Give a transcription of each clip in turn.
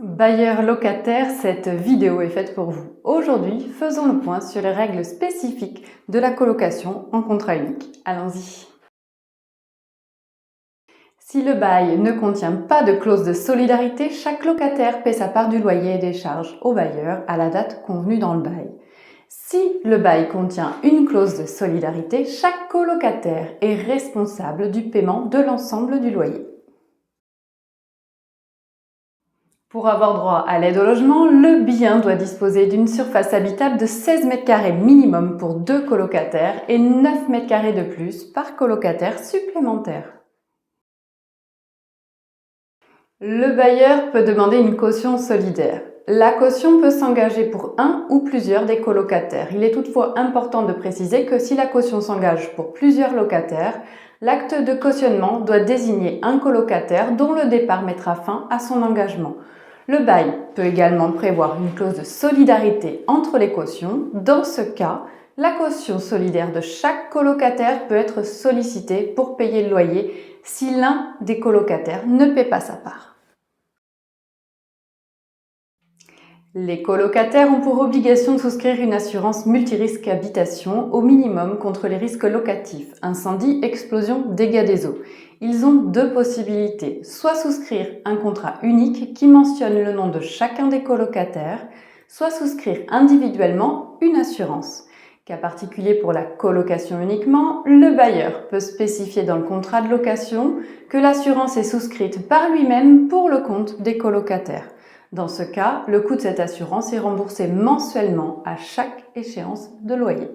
Bailleurs locataires, cette vidéo est faite pour vous. Aujourd'hui, faisons le point sur les règles spécifiques de la colocation en contrat unique. Allons-y. Si le bail ne contient pas de clause de solidarité, chaque locataire paie sa part du loyer et des charges au bailleur à la date convenue dans le bail. Si le bail contient une clause de solidarité, chaque colocataire est responsable du paiement de l'ensemble du loyer. Pour avoir droit à l'aide au logement, le bien doit disposer d'une surface habitable de 16 m² minimum pour 2 colocataires et 9 m² de plus par colocataire supplémentaire. Le bailleur peut demander une caution solidaire. La caution peut s'engager pour un ou plusieurs des colocataires. Il est toutefois important de préciser que si la caution s'engage pour plusieurs locataires, l'acte de cautionnement doit désigner un colocataire dont le départ mettra fin à son engagement. Le bail peut également prévoir une clause de solidarité entre les cautions. Dans ce cas, la caution solidaire de chaque colocataire peut être sollicitée pour payer le loyer si l'un des colocataires ne paie pas sa part. Les colocataires ont pour obligation de souscrire une assurance multirisque habitation au minimum contre les risques locatifs, incendie, explosion, dégâts des eaux. Ils ont deux possibilités, soit souscrire un contrat unique qui mentionne le nom de chacun des colocataires, soit souscrire individuellement une assurance. Cas particulier pour la colocation uniquement, le bailleur peut spécifier dans le contrat de location que l'assurance est souscrite par lui-même pour le compte des colocataires. Dans ce cas, le coût de cette assurance est remboursé mensuellement à chaque échéance de loyer.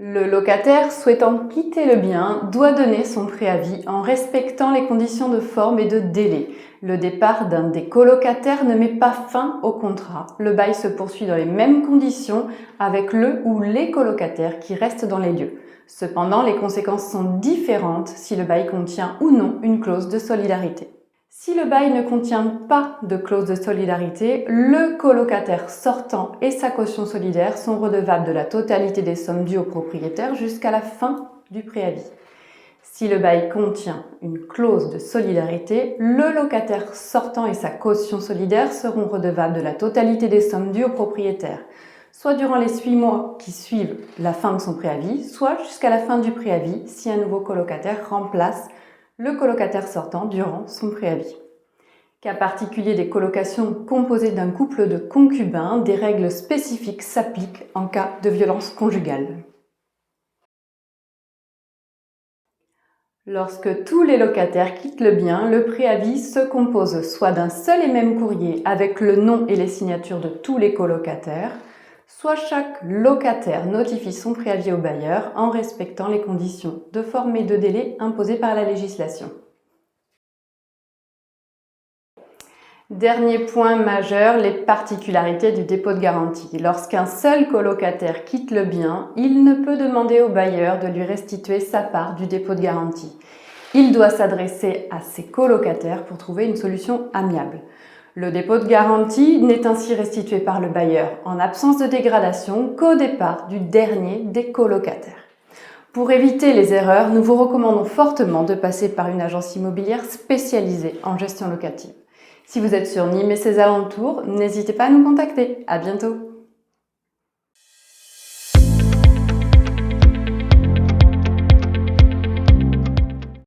Le locataire souhaitant quitter le bien doit donner son préavis en respectant les conditions de forme et de délai. Le départ d'un des colocataires ne met pas fin au contrat. Le bail se poursuit dans les mêmes conditions avec le ou les colocataires qui restent dans les lieux. Cependant, les conséquences sont différentes si le bail contient ou non une clause de solidarité. Si le bail ne contient pas de clause de solidarité, le colocataire sortant et sa caution solidaire sont redevables de la totalité des sommes dues au propriétaire jusqu'à la fin du préavis. Si le bail contient une clause de solidarité, le locataire sortant et sa caution solidaire seront redevables de la totalité des sommes dues au propriétaire, soit durant les 8 mois qui suivent la fin de son préavis, soit jusqu'à la fin du préavis si un nouveau colocataire remplace le colocataire sortant durant son préavis. Cas particulier des colocations composées d'un couple de concubins, des règles spécifiques s'appliquent en cas de violence conjugale. Lorsque tous les locataires quittent le bien, le préavis se compose soit d'un seul et même courrier avec le nom et les signatures de tous les colocataires, soit chaque locataire notifie son préavis au bailleur en respectant les conditions de forme et de délai imposées par la législation. Dernier point majeur, les particularités du dépôt de garantie. Lorsqu'un seul colocataire quitte le bien, il ne peut demander au bailleur de lui restituer sa part du dépôt de garantie. Il doit s'adresser à ses colocataires pour trouver une solution amiable. Le dépôt de garantie n'est ainsi restitué par le bailleur en absence de dégradation qu'au départ du dernier des colocataires. Pour éviter les erreurs, nous vous recommandons fortement de passer par une agence immobilière spécialisée en gestion locative. Si vous êtes sur Nîmes et ses alentours, n'hésitez pas à nous contacter. À bientôt!